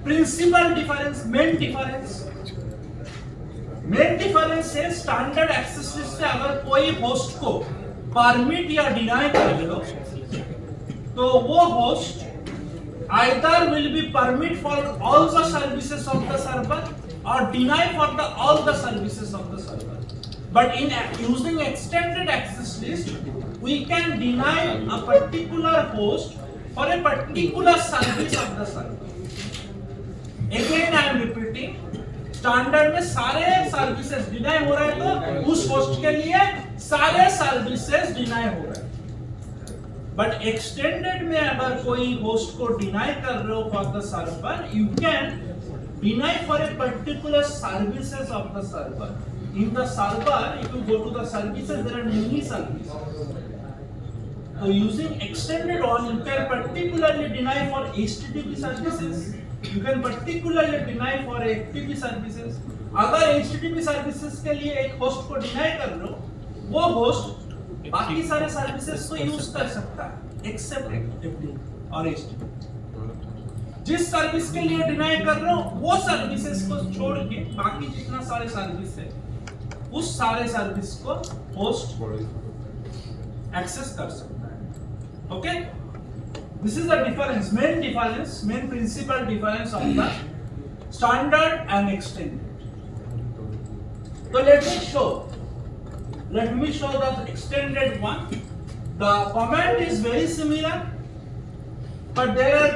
Principal difference, main difference है standard access list से अगर कोई होस्ट को परमिट या डिनाई कर लो तो वो host either will be permit for all the services of the server or deny for all the services of the server. But in using extended access list, we can deny a particular host for a particular service of the server. Again I am repeating, standard में सारे services deny हो रहे हैं तो उस host के लिए सारे सर्विसेज डिनाई हो रहे हैं। बट एक्सटेंडेड में अगर कोई होस्ट को डिनाई कर रहे हो for the server, you can deny for a particular services of the server. In the server, if you go to the services, there are many services. So using extended one, you can particularly deny for HTTP services. You can particularly deny for FTP services. अगर HTTP services के लिए एक host को deny कर लो, वो host बाकी सारे services को यूज कर सकता है एक्सेप्ट FTP और HTTP। जिस सर्विस के लिए डिनाई कर रहे हो वो सर्विसेज को छोड़ के बाकी जितना सारे सर्विस है उस सारे सर्विस को होस्ट एक्सेस कर सकता है। Okay, this is the difference, main principal difference of the standard and extended. So let me show the extended one. The command is very similar, but there are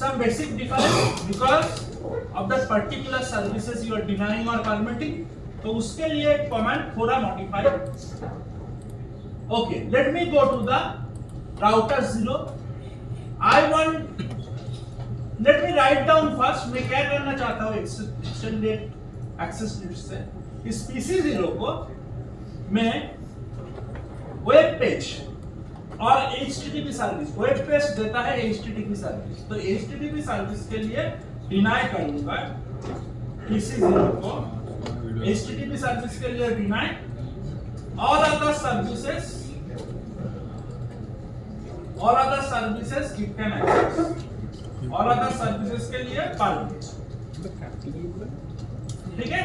some basic difference because of that particular services you are denying or permitting. तो उसके लिए command थोड़ा modify. Okay, let me go to the router 0. Let me write down first मैं क्या करना चाहता हूँ extended access list से। इस PC0 को मैं वेब पेज और HTTP सर्विस, वेब पेज देता है HTTP सर्विस, तो HTTP सर्विस के लिए डिनाई करूंगा PC0 को, HTTP सर्विस के लिए deny, all other services it can access, all other services के लिए permit। ठीक है,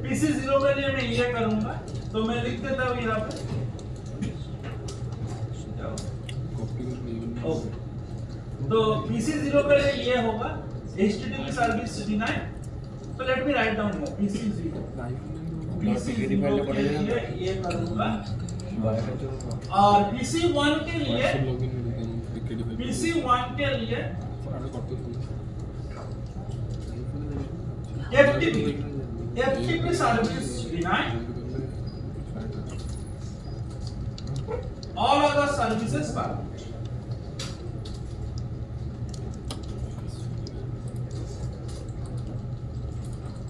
PC0 के लिए मैं ये करूंगा, तो मैं लिख देता हूँ यहाँ पे। ओके, तो PC0 के लिए ये होगा HTTP सर्विस डिनाई। तो let me write down here PC0 के लिए ये करूंगा और PC1 के लिए FTP service deny, all other services permit।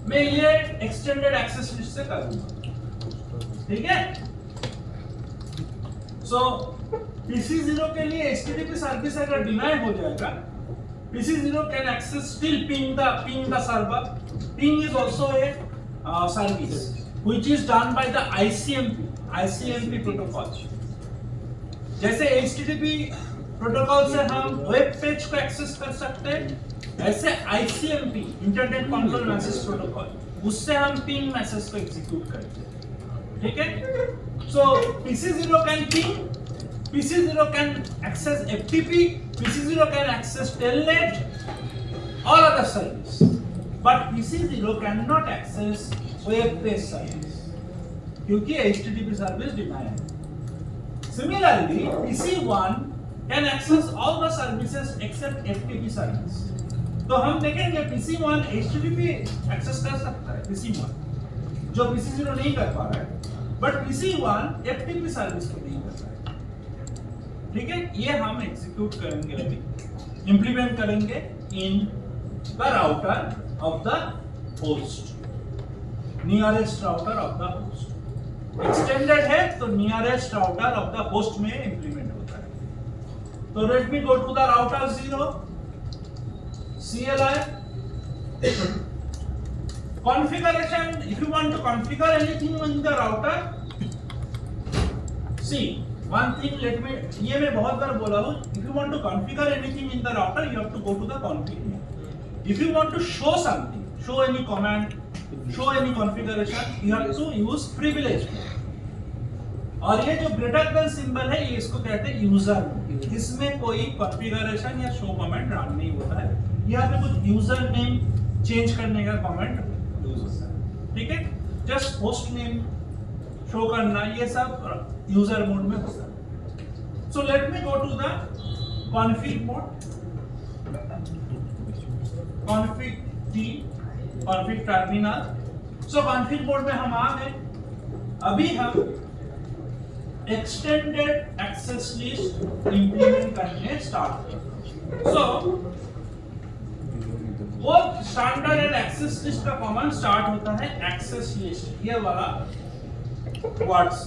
मैं ये एक्सटेंडेड एक्सेस लिस्ट से करूंगा। ठीक है, सो PC0 के लिए HTTP सर्विस अगर डिनाई हो जाएगा, PC0 can access still ping the server. Ping is also a service which is done by the ICMP protocol। जैसे HTTP प्रोटोकॉल से हम वेब पेज को एक्सेस कर सकते हैं, ऐसे ICMP internet control message protocol, उससे हम पिंग मैसेज को एग्जीक्यूट करते हैं। ठीक है, so PC0 can ping, PC0 can access FTP, PC0 can access telnet और other service, but PC0 can not access web page service क्योंकि HTTP सर्विस डिनाई है। Similarly, PC1 can access all the services except FTP service। तो हम देखेंगे PC1 HTTP access कर सकता है, PC1 जो PC0 नहीं कर पा रहा है, बट PC1 FTP सर्विस को नहीं कर रहा है। ठीक है, ये हम एग्जीक्यूट करेंगे, अभी इंप्लीमेंट करेंगे in the router of the host, nearest router of the host. Extended है तो nearest router of the host में इंप्लीमेंट होता है। तो let me go to the router 0 CLI configuration। if you want to configure anything in the router, see one thing, let me, ये मैं बहुत बार बोला हूँ, if you want to configure anything in the router you have to go to the config। if you want to show something, show any command, show any configuration, you have to use privilege mode. और ये जो greater than symbol है ये इसको कहते हैं user mode. इसमें कोई कॉन्फ़िगरेशन या शो कमांड रन नहीं होता है। यहाँ पे कुछ यूजर नेम चेंज करने का कमांड यूज होता है, ठीक है। जस्ट होस्ट नेम शो करना ये सब यूजर मोड में होता है। So let me go to the config mode, config T, config terminal. So config mode में हम आ गए। अभी हम एक्सटेंडेड एक्सेस लिस्ट इंप्लीमेंट करने स्टार्ट करें। सो वो स्टैंडर्ड एक्सेस लिस्ट का कमांड स्टार्ट होता है एक्सेस लिस्ट, ये वाला words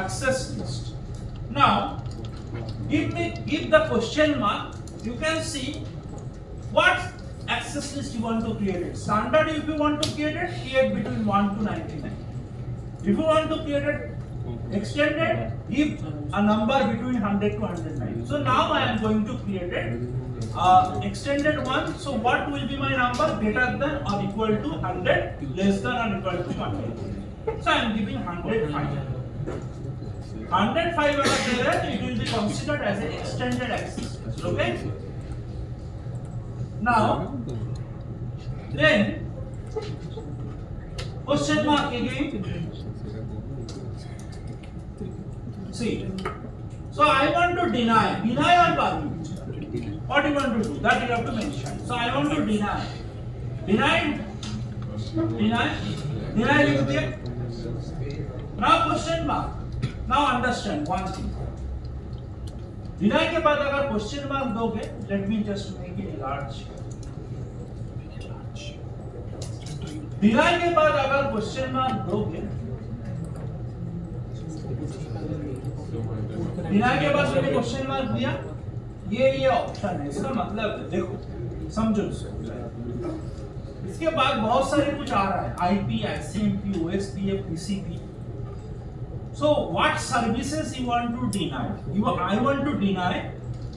access list. Now give the question mark, you can see what access list you want to create it. Standard, if you want to create it, create between 1 to 99. If you want to create it extended, give a number between 100 to 109. So now I am going to create it extended one. So what will be my number? Greater than or equal to 100, less than or equal to 100. So I am giving 105. 105 अगर दे रहे हैं तो it will be considered as an extended access. Okay? Now, then question mark again. See, so I want to deny or permit. What you want to do? That you have to mention. So I want to deny लिख दिया। Now question mark. Now understand one thing. Deny के बाद अगर question mark दोगे, let me just make it large. Deny के बाद अगर question mark दोगे, deny के बाद मैंने question mark दिया, ये ऑप्शन है। इसका मतलब देखो, समझो इसको। इसके बाद बहुत सारे कुछ आ रहा है, IP, ICMP, OSPF, TCP। So what services you want to deny? I want to deny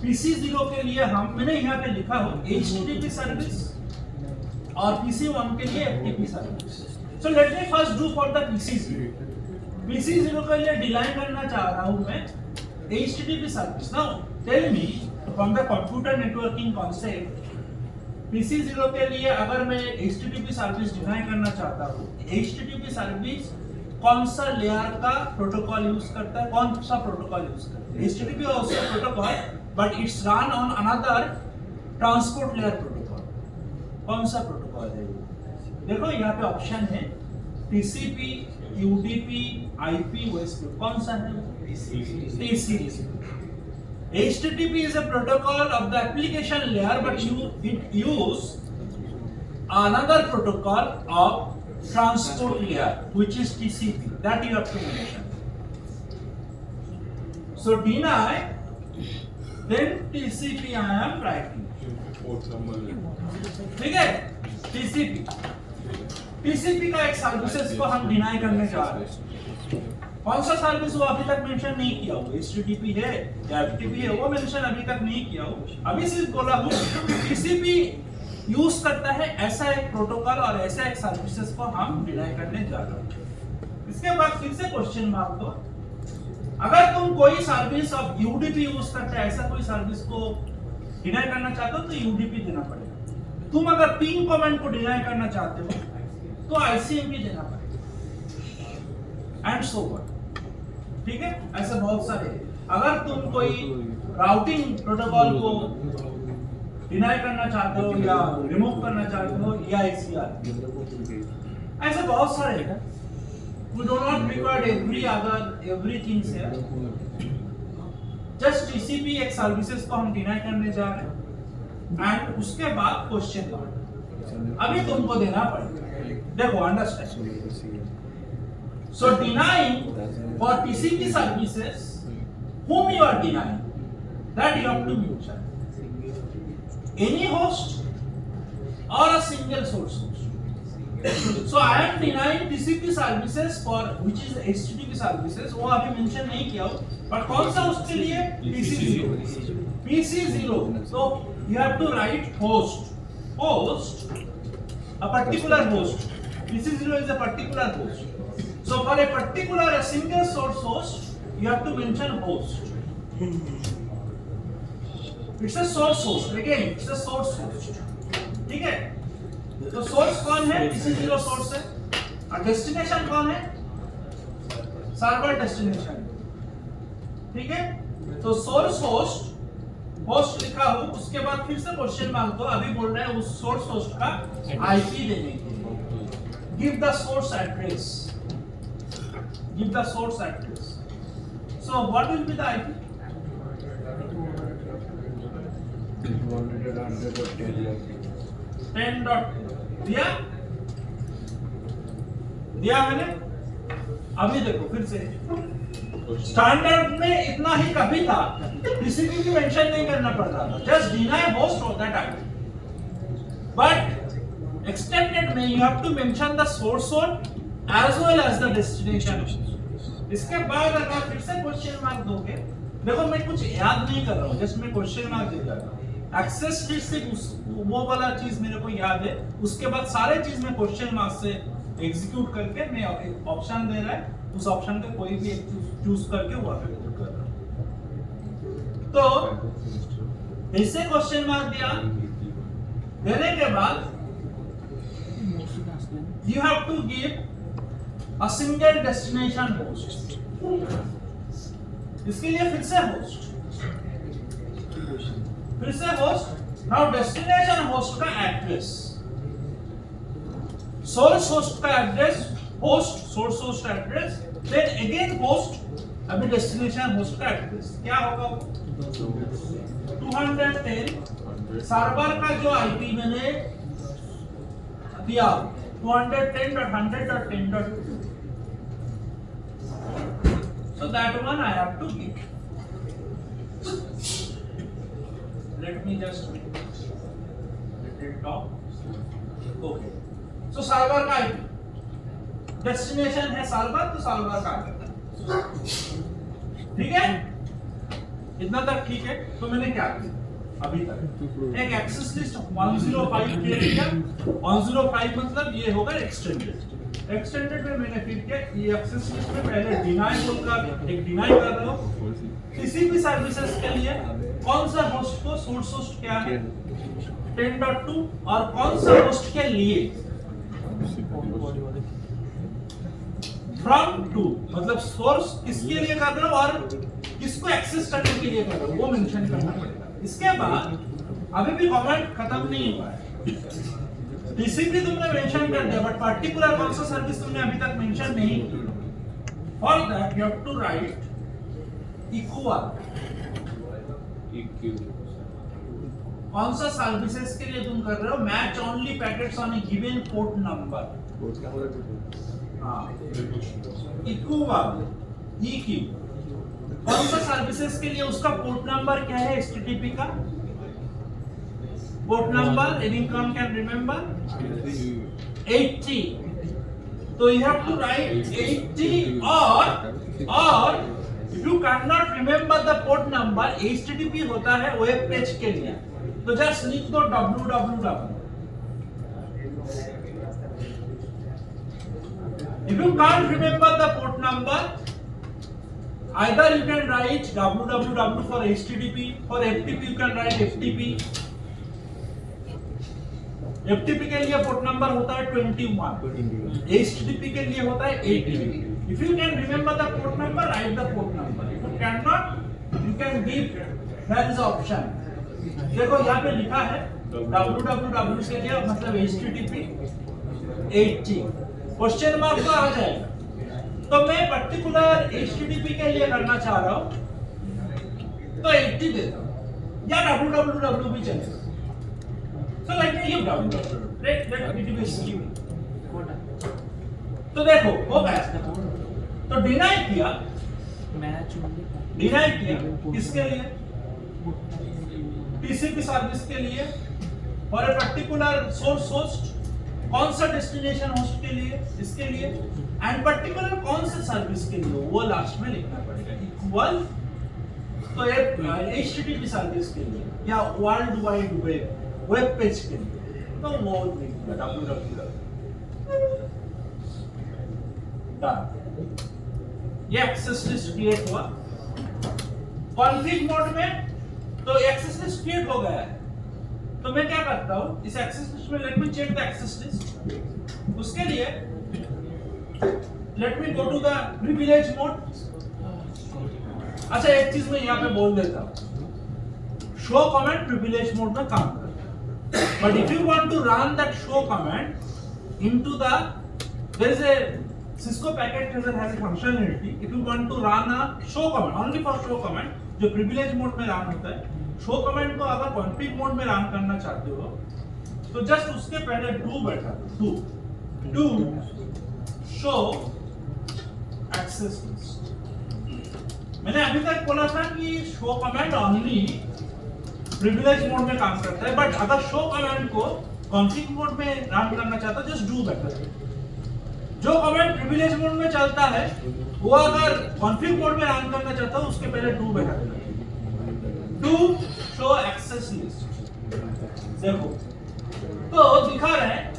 PC0 के लिए मैंने यहाँ पे लिखा हो HTTP सर्विस और PC1 के लिए FTP service. So let me first do for the PC0. PC0 के लिए डिनाई करना चाह रहा हूँ मैं HTTP service. Now tell me from the computer networking concept, PC0 के लिए अगर मैं HTTP सर्विस डिनाई करना चाहता हूँ, HTTP सर्विस कौन सा लेयर का प्रोटोकॉल यूज करता है, कौन सा प्रोटोकॉल यूज करता है? HTTP also protocol, but it's run on another transport layer protocol. कौन सा प्रोटोकॉल है? देखो यहाँ पे ऑप्शन है TCP, UDP, IP, OSPF। कौन सा है? TCP। HTTP is a protocol of the application layer, but it use another protocol of transport layer, which is TCP. That you have to mention. So deny, then TCP I am writing. ठीक है? TCP का एक services को हम deny करने जा रहे हैं। कौन सा सर्विस वो अभी तक मेंशन नहीं किया हो, HTTP है या FTP है, वो मेंशन अभी तक नहीं किया हो। अभी सिर्फ बोला हूँ TCP यूज करता है ऐसा एक प्रोटोकॉल और ऐसा एक सर्विसेज को हम डिनाई करने जा रहे हैं। इसके बाद फिर से क्वेश्चन मार्क दो। अगर तुम कोई सर्विस ऑफ UDP यूज करते हैं, ऐसा कोई सर्विस को डिनाई करना चाहते हो तो UDP देना पड़ेगा। तुम अगर पिंग कमांड को डिनाई करना चाहते हो तो ICMP देना पड़ेगा, एंड सो ऑन। ठीक है, ऐसे बहुत सारे। अगर तुम कोई राउटिंग प्रोटोकॉल को डिनाई करना चाहते हो या रिमूव करना चाहते हो या ACR, ऐसे बहुत सारे हैं। We do not require everything here. Just TCP एक सर्विसेज को हम डिनाई करने जा रहे हैं, एंड उसके बाद क्वेश्चन मार्क अभी तुमको देना पड़ेगा। देखो, understand. So denying for TCP services, whom you are denying, that you have to mention. Any host or a single source host. So I am denying TCP services for which is HTTP services, वो अभी mention नहीं किया हो, but कौन सा उसके लिए? PC0। So you have to write host host, a particular host. PC0 is a particular host. So for a particular a single source host, you have to mention host. It's a source host. Again, it's a source host. ठीक है? तो source कौन है? PC0 source है. और destination कौन है? Server destination. ठीक है? तो सोर्स होस्ट लिखा हो, उसके बाद फिर से क्वेश्चन मार्क दो. अभी बोल रहे हैं उस सोर्स होस्ट का आईपी देने के लिए. Give the source address. Give the source address. So what will be the IP? 10.10 दिया मैंने. अभी देखो फिर से स्टैंडर्ड में इतना ही कभी था, किसी की भी मेंशन नहीं करना पड़ता था. जस्ट डिनाई होस्ट और दैट आईपी. बट एक्सटेंडेड में you have to mention the source host as well as the destination. इसके बाद अगर फिर से क्वेश्चन मार्क दोगे, देखो मैं कुछ याद नहीं कर रहा हूं, जस्ट मैं क्वेश्चन मार्क दे रहा हूं. एक्सेस लिस्ट से वो वाला चीज मेरे को याद है, उसके बाद सारे चीज में क्वेश्चन मार्क से एग्जीक्यूट करके मैं ऑप्शन दे रहा है, उस ऑप्शन का कोई भी एक चूज करके वो एग्जीक्यूट कर रहा हूं. तो इससे क्वेश्चन मार्क दिया, देने के बाद you have to give a single destination host. इसके लिए फिर से होस्ट. नाउ डेस्टिनेशन होस्ट का एड्रेस, सोर्स होस्ट का address, host source host address, then again host, अभी डेस्टिनेशन होस्ट का एड्रेस क्या होगा? 210. सर्वर का जो आईपी मैंने दिया 210.100.10.2. so that one I have to give. Let me just let it talk. Okay. So server का आईपी, डेस्टिनेशन है सर्वर, तो सर्वर का आईपी. ठीक है? इतना तक ठीक है. तो मैंने क्या किया अभी तक? एक एक्सेस लिस्ट 105 क्रिएट किया. 105 मतलब ये होगा एक्सटेंडेड में मैंने फिर क्या, ये एक्सेस लिस्ट में पहले डिनाई बोलकर एक डिनाई कर रहा हूं. किसी भी सर्विसेज के लिए कौन सा होस्ट को सोर्स होस्ट क्या है 10.2, और कौन सा होस्ट के लिए फ्रॉम टू, मतलब सोर्स किसके लिए कर रहे हो और किसको एक्सेस करने के लिए कर रहे हो वो मेंशन करना पड़ेगा. इसके बाद अभी भी कमेंट खत्म नहीं हुआ है. टीसीपी तुमने मेंशन कर दिया, बट पर्टिकुलर कौन सा सर्विस तुमने अभी तक मेंशन नहीं किया. For that you have to write equal. कौन सा सर्विसेज के लिए तुम कर रहे हो? Match only packets on a given port number. Equal EQ. कौन सा सर्विसेज के लिए उसका पोर्ट नंबर क्या है? HTTP का port number anyone can remember 80. तो you have to write 80 or if you cannot remember the port number, HTTP होता है वेब पेज के लिए, तो जस्ट लिख दो www. If you can't remember the port number, either you can write www for HTTP, for FTP you can write FTP. FTP के लिए port number होता है 21, HTTP के लिए होता है 80. If you can remember the port number, write the port number. If you cannot, you can give, there is option. देखो यहाँ पे लिखा है www के लिए मतलब HTTP 80. क्वेश्चन मार्क तो आ जाएगा. तो मैं पर्टिकुलर HTTP के लिए करना चाह रहा हूँ, तो 80 देता हूँ, या www भी चलेगा. So like me give www. Let it be scheme. तो देखो हो गया. तो डिनाई किया किसके लिए? टीसीपी सर्विस के लिए. और ए पर्टिकुलर सोर्स होस्ट, कौन सा डेस्टिनेशन होस्ट के लिए, इसके लिए, एंड पर्टिकुलर कौन सा सर्विस के लिए वो लास्ट में लिखना पड़ेगा. इक्वल तो एक HTTP सर्विस के लिए या वर्ल्ड वाइड वेब पेज के लिए. तो वो www ये एक्सेस लिस्ट क्रिएट हुआ। कॉन्फ़िग मोड में तो एक्सेस लिस्ट क्रिएट हो गया है, तो मैं क्या करता हूं इस एक्सेस लिस्ट में let me check the access list. उसके लिए let me go to the privilege mode. अच्छा एक चीज मैं यहाँ पे बोल देता हूँ, शो कमांड प्रिविलेज मोड में काम करता है, but if you want to run that show command into the there is a Cisco packet tracer has a functionality. If you want to run a show command only for show command, जो privilege mode में run होता है, show command को अगर config mode में run करना चाहते हो, तो just उसके पहले do बैठा do show access list। मैंने अभी तक बोला था कि show command only privilege mode में काम करता है, but अगर show command को config mode में run करना चाहता हो, just do बैठा है। जो कमांड प्रिविलेज मोड में चलता है वो अगर कॉन्फ़िग मोड में रन करना चाहता हूं उसके पहले डू बैठा देना, डू शो एक्सेस लिस्ट। देखो तो दिखा रहे हैं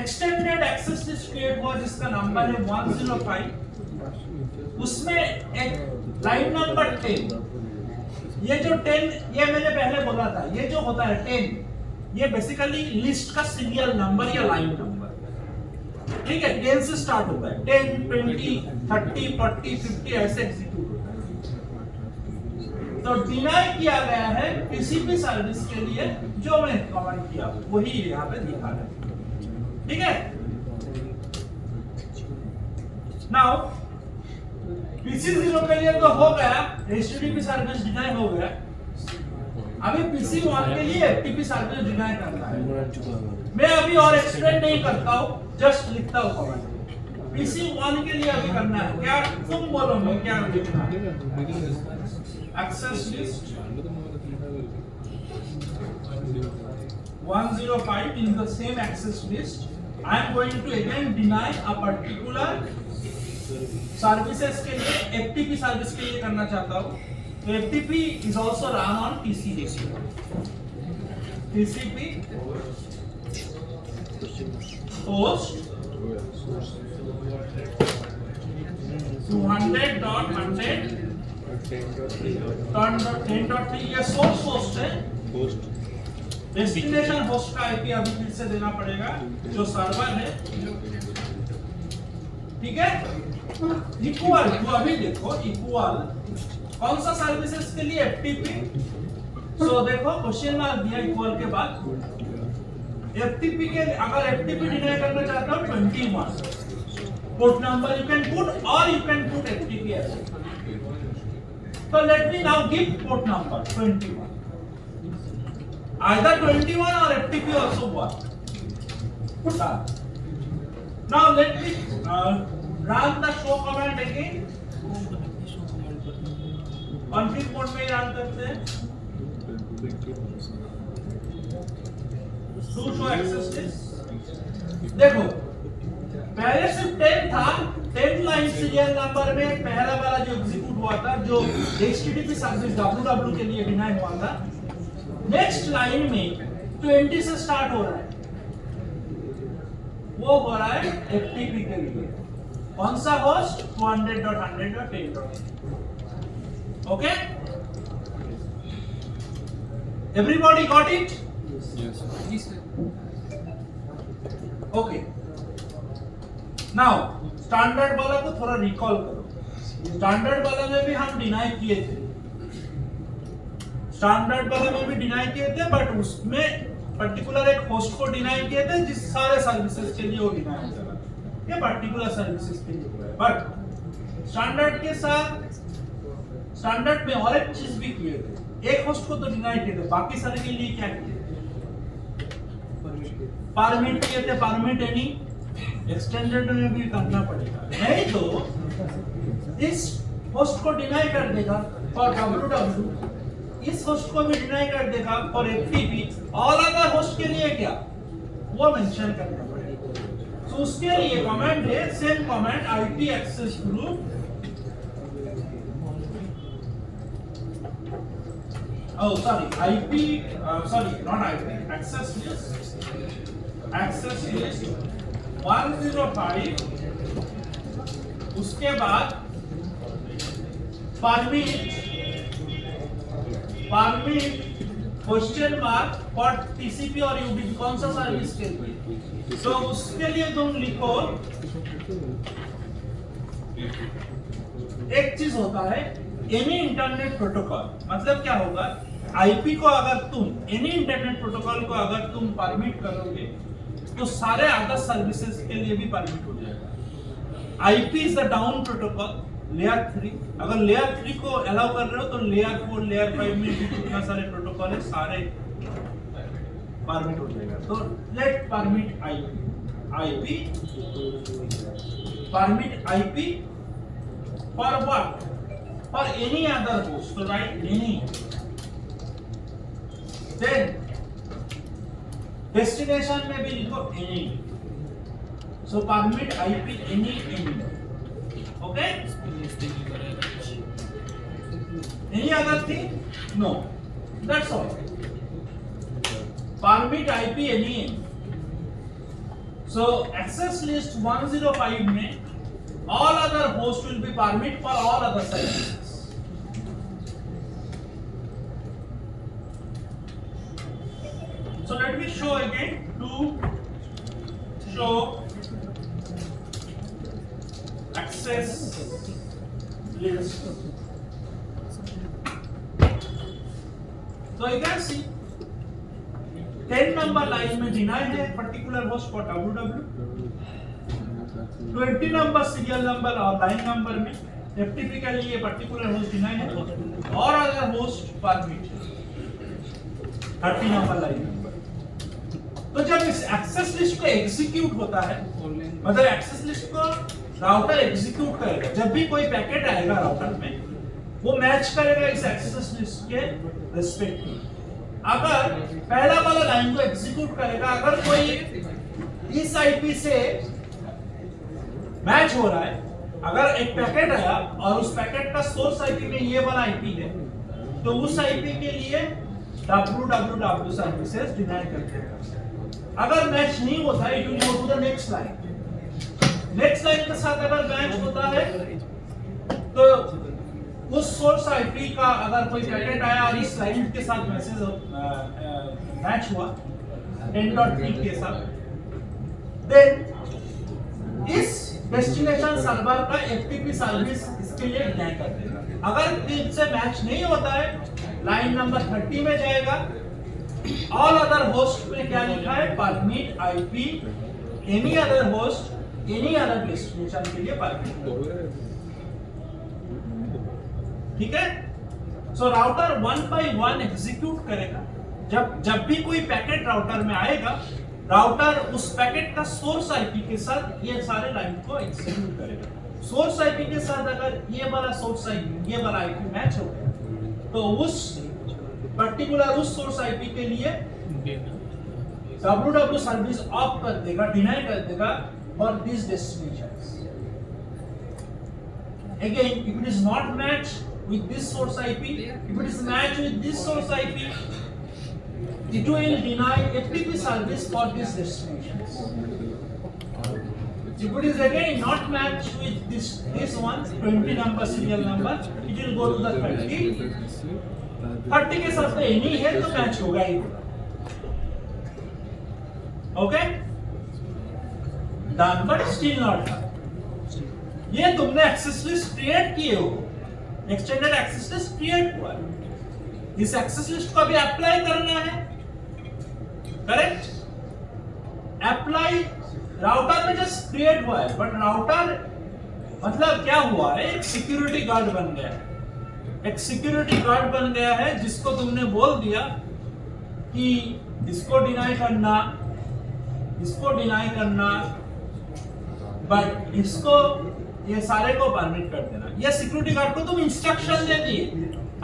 एक्सटेंडेड एक्सेस लिस्ट क्रिएट हुआ जिसका नंबर है 105। उसमें एक लाइन नंबर 10, ये जो 10 ये मैंने पहले बोला था, ये जो होता है 10 ये बेसिकली लिस्ट का सीरियल नंबर या लाइन नंबर, ठीक है। 10 से स्टार्ट होता है, 10, 20, 30, 40, 50 ऐसे एग्जीक्यूट होता है। तो डिनाई किया गया है किसी भी सर्विस के लिए जो मैं कमांड किया वही यहाँ पे दिखा रहा है, ठीक है। नाउ PC0 के लिए तो हो गया, HTTP सर्विस डिनाई हो गया। अभी PC1 के लिए FTP सर्विस डिनाई करना है। मैं अभी और एक्सप्लेन नहीं करता हूँ, जस्ट लिखता हूँ कमांड। PC1 के लिए अभी करना है क्या, तुम बोलो मैं क्या लिखना है। Access list 105 in the same access list I am going to again deny a particular services के लिए FTP सर्विस के लिए करना चाहता हूँ। तो FTP is also run on TCP host 200.100.10.3 ये सोर्स होस्ट है, डेस्टिनेशन होस्ट का आईपी अभी फिर से देना पड़ेगा जो सर्वर है, ठीक है। इक्वल टू अभी देखो इक्वल कौन सा सर्विसेज के लिए FTP, सो देखो क्वेश्चन मार्क दिया इक्वल के बाद। FTP के अगर FTP डिनाई करना चाहता हो 21 port number you can put और you can put FTP as so let me now give port number 21, either 21 or FTP also work। now let me run the show command again, config mode में run करते हैं, to show access list. देखो पहले सिर्फ 10 था, 10 line serial number में पहला वाला जो एग्जीक्यूट हुआ था जो HTTP सर्विस www के लिए डिनाई हुआ था, नेक्स्ट लाइन में 20 से स्टार्ट हो रहा है, वो हो रहा है FTP के लिए। कौन सा host 200.100.10, okay. Everybody got it? Yes, sir. Okay now standard वाला को थोड़ा रिकॉल करो। स्टैंडर्ड वाला में भी हम डिनाई किए थे, स्टैंडर्ड वाला में भी डिनाई किए थे, बट उसमें पर्टिकुलर एक होस्ट को डिनाई किए थे जिस सारे सर्विसेज के लिए वो डिनाई होता है, ये पर्टिकुलर सर्विसेज के लिए हुआ है। बट स्टैंडर्ड के साथ स्टैंडर्ड में और एक चीज भी किए थे, एक होस्ट को तो डिनाई किए थे, बाकी सारे के लिए क्या किए, परमिट किए थे। परमिट एनी एक्सटेंडेड में भी करना पड़ेगा, नहीं तो इस होस्ट को डिनाई कर देगा फॉर www, इस होस्ट को भी डिनाई कर देगा for FTP, all other host के लिए क्या वो मेंशन करना पड़ेगा। तो उसके लिए कमांड है same command IP access group oh sorry, IP, sorry, not IP, access list 105, उसके बाद permit question mark for TCP और यूडीपी, कौन सा सर्विस के लिए? तो उसके लिए तुम लिखो, एक चीज होता है एनी इंटरनेट प्रोटोकॉल, मतलब क्या होगा, आईपी को अगर तुम एनी इंटरनेट प्रोटोकॉल को अगर तुम परमिट करोगे तो सारे अदर सर्विसेज के लिए भी परमिट हो जाएगा। IP is the down protocol, layer 3, अगर लेयर 3 को अलाउ कर रहे हो तो लेयर 4 लेयर 5 में भी जितना सारे प्रोटोकॉल है सारे परमिट हो जाएगा। तो let permit IP permit IP for what? For any other host, तो राइट एनी, देन डेस्टिनेशन में भी लिखो any, so permit IP any, okay? Any other thing? No. That's all. Permit IP any. So access list 105 में all other hosts will be permit for all other services. So let me show again to show access list. So you can see 10 number line में deny है particular host for www, 20 number serial number और line number में FTP के लिए particular host deny है और other host permit 30 number line में। तो जब इस एक्सेस लिस्ट को एग्जीक्यूट होता है, मतलब एक्सेस लिस्ट को राउटर एग्जीक्यूट करेगा, जब भी कोई पैकेट आएगा राउटर में वो मैच करेगा इस एक्सेस लिस्ट के रिस्पेक्ट में। अगर पहला वाला लाइन को एग्जीक्यूट करेगा, अगर कोई इस आईपी से मैच हो रहा है, अगर एक पैकेट आया और उस पैकेट का सोर्स आईपी में ये वाला आईपी है, तो उस आईपी के लिए www सर्विसेज डिनाई कर देगा। अगर मैच नहीं होता है, it will go to the next line. Next line के साथ अगर मैच होता है तो उस सोर्स आईपी का अगर कोई पैकेट आया और इस लाइन के साथ मैसेज मैच हुआ 10.3 के साथ, देन इस डेस्टिनेशन सर्वर का एफटीपी सर्विस इसके लिए डिनाई कर देगा। अगर इससे मैच नहीं होता है, लाइन नंबर 30 में जाएगा, ऑल अदर होस्ट में क्या लिखा है, permit IP any other host any other destination के लिए परमिट, ठीक है? सो राउटर 1 by 1 एग्जीक्यूट करेगा। जब भी कोई पैकेट राउटर में आएगा, राउटर उस पैकेट का सोर्स आईपी के साथ ये सारे लाइन को एग्जीक्यूट करेगा। सोर्स आईपी के साथ अगर ये वाला सोर्स आईपी ये वाला आईपी मैच हो गया तो उस पर्टिकुलर उस सोर्स आईपी के लिए www सर्विस ऑफ कर देगा, डिनाई कर देगा for this destinations. Again, if it is not matched with this source IP, if it is matched with this source IP, it will deny FTP service for these destinations. If it is again not matched with this one, 20 number serial number, it will go to the 30. 30 के साथ तो any है तो match होगा ही होगा। Okay? Done, but still not done. ये तुमने access list create किए हो, एक्सटेंडेड एक्सेस लिस्ट क्रिएट हुआ है, इस एक्सेस लिस्ट को अभी अप्लाई करना है, करेक्ट? अप्लाई राउटर में जस्ट क्रिएट हुआ है, बट राउटर मतलब क्या हुआ है, एक सिक्योरिटी गार्ड बन गया है, एक सिक्योरिटी गार्ड बन गया है जिसको तुमने बोल दिया कि इसको डिनाई करना, बट इसको ये सारे को परमिट कर देना। ये सिक्योरिटी गार्ड को तुम इंस्ट्रक्शन दे दिए,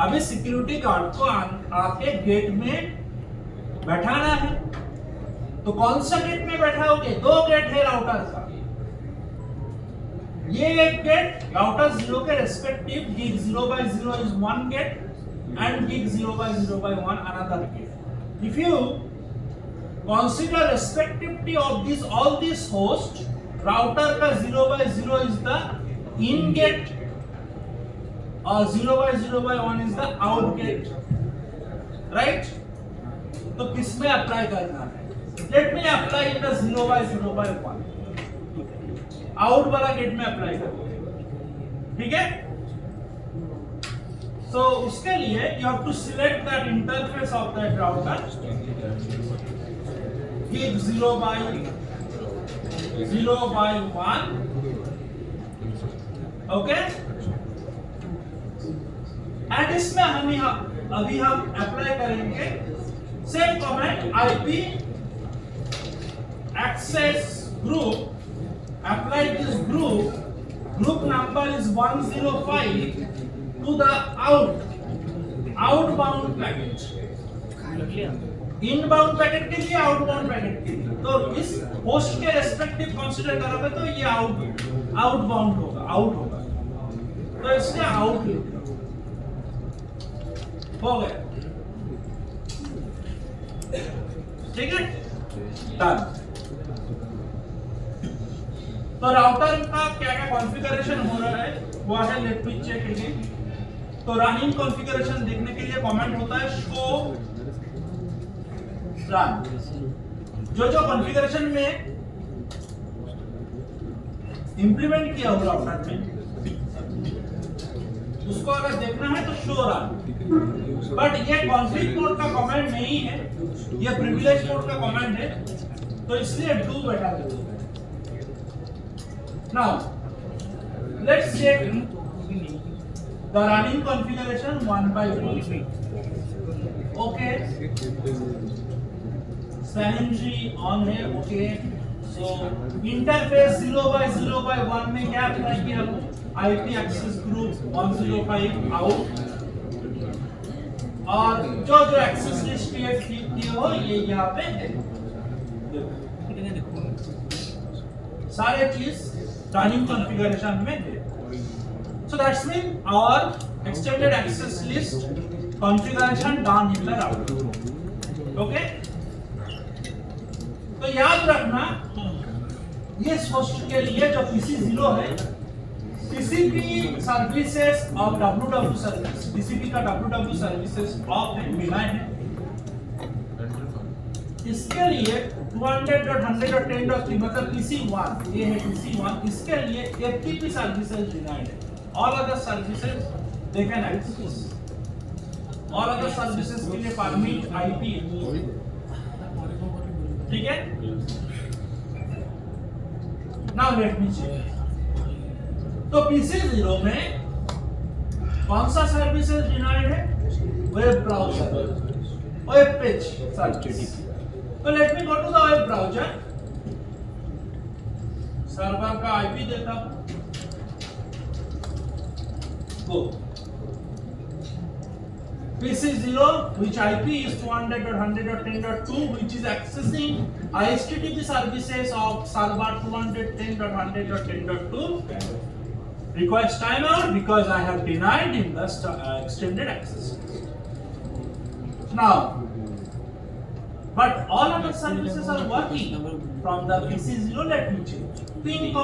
अभी सिक्योरिटी गार्ड को आके गेट में बैठाना है। तो कौन सा गेट में बैठाओगे? 2 गेट है राउटर का, ये एक गेट राउटर 0 के respective 0 by 0 is 1 gate, and gig 0/0/1 another gig. If you consider respectivity of these all these hosts, router का 0/0 is the in gate और 0/0/1 is the out gate, right? तो किस में अप्लाई करना है? Let me apply in the 0/0/1. Out वाला gate में apply करो, ठीक है? So उसके लिए you have to select that interface of that router, gig 0/0/1, okay? And इसमें अभी हम अप्लाई करेंगे same comment IP access group. Apply this group number is 105 to the outbound packet. Inbound packet के लिए outbound packet के लिए, तो इस host के respective consider करोगे तो ये outbound होगा, out होगा, तो इसलिए out हो गया, ठीक है? Done. तो राउटर का क्या क्या कॉन्फ़िगरेशन हो रहा है वो है, लेट मी चेक अगेन। तो रनिंग कॉन्फ़िगरेशन देखने के लिए कमेंट होता है शो रन। जो कॉन्फ़िगरेशन में इंप्लीमेंट किया हो राउटर में उसको अगर देखना है तो शो रन, बट ये कॉन्फ्लिक्ट मोड का कमांड नहीं है, ये प्रिविलेज मोड का कमांड है, तो इसलिए डू बैठा देते हैं। Now, let's check the running configuration one by one. Okay. SpanMG on है, okay. So interface 0/0/1 में क्या अप्लाई किया हमने? IP access group 105 out. और जो एक्सेस लिस्ट क्रिएट किए हो ये यहाँ पे है, सारे चीज running configuration में है। So that's mean our extended access list configuration done in the router. Okay? तो याद रखना ये होस्ट के लिए जो PC0 है, TCP सर्विसेज और WW सर्विस, TCP का WW सर्विसेज ऑफ है, बिना है। इसके लिए 200.100.10.3 मतलब PC1, ये है PC1, इसके लिए FTP सर्विसेज डिनाइड है। All other services they can access, all other services के लिए परमिट IP, ठीक है? Now let me check. तो PC0 में कौन सा सर्विसेज डिनाइड है? Web browser, web page service. तो let me go to the web browser, server का IP देता हूं, गो PC0 which IP is 200.100.10.2 which is accessing HTTP services of server 210.100.10.2 requires timeout because I have denied him the extended access. Now, but all other services are working from the PC0. Let me change. Ping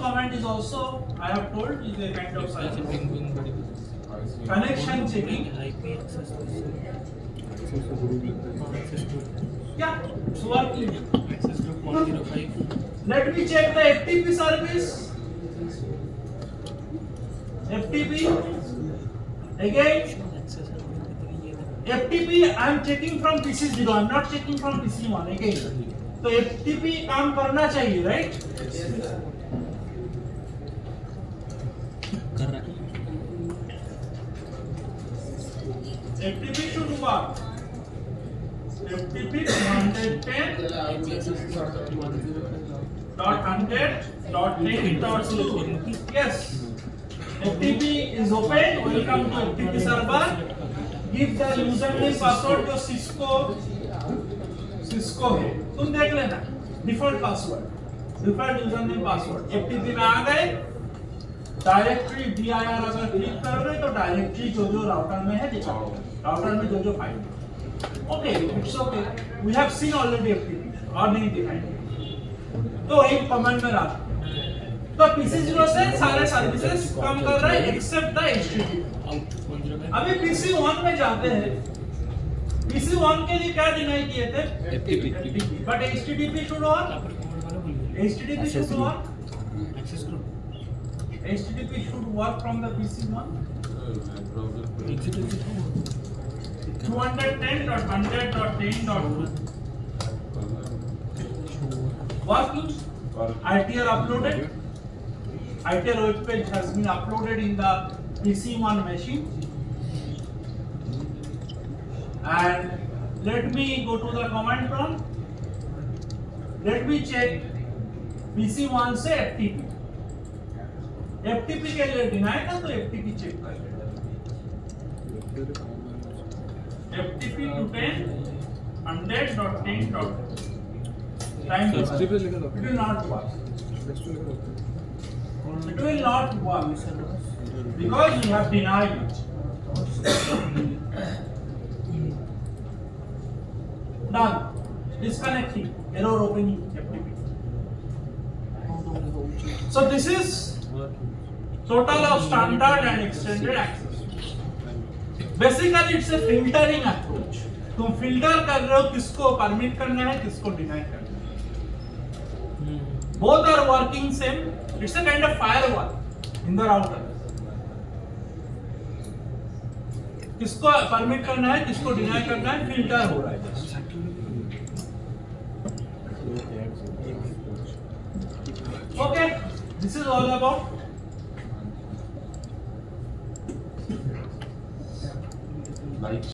command is also, I have told, is a kind of service. Connection checking. Yeah, it's working. Let me check the FTP service. FTP again. FTP I am checking from PC0. I am not checking from PC1 again. तो FTP काम करना चाहिए, right? FTP should work. FTP 110.100.10.2. Yes. FTP is open. Welcome to FTP server. Give the username password जो Cisco है, तुम देख लेना, default password, default username password. FTP में आ गए, डायरेक्टरी dir अगर क्लिक करोगे तो डायरेक्टरी जो राउटर में है दिखाओगे, राउटर में जो फाइल है। Okay, it's okay, we have seen already FTP और नहीं दिखाएंगे तो एक कमांड में रख। तो PC0 से सारे सर्विसेज काम कर रहा है एक्सेप्ट द HTTP। अभी PC1 में जाते हैं। PC1 के लिए क्या डिनाई किए थे? FTP, but HTTP should work, HTTP should work. HTTP should work from the PC1. 210.100.10.2 working. ITL uploaded. ITL web page has been uploaded in the PC1 machine. And let me go to the command prompt. Let me check PC1 से FTP, FTP के लिए deny था तो FTP check कर लेते। FTP to 10 100.10. Time it will not work. It will not work because you have denied it. Done. Disconnecting. Error opening FTP. So this is total of standard and extended access. Basically it's a filtering approach. तुम filter कर रहे हो किसको permit करना है, किसको deny करना है। Both are working same. It's a kind of firewall in the router. किसको परमिट करना है, किसको डिनाई करना है, फिल्टर हो रहा है। Okay, this is all about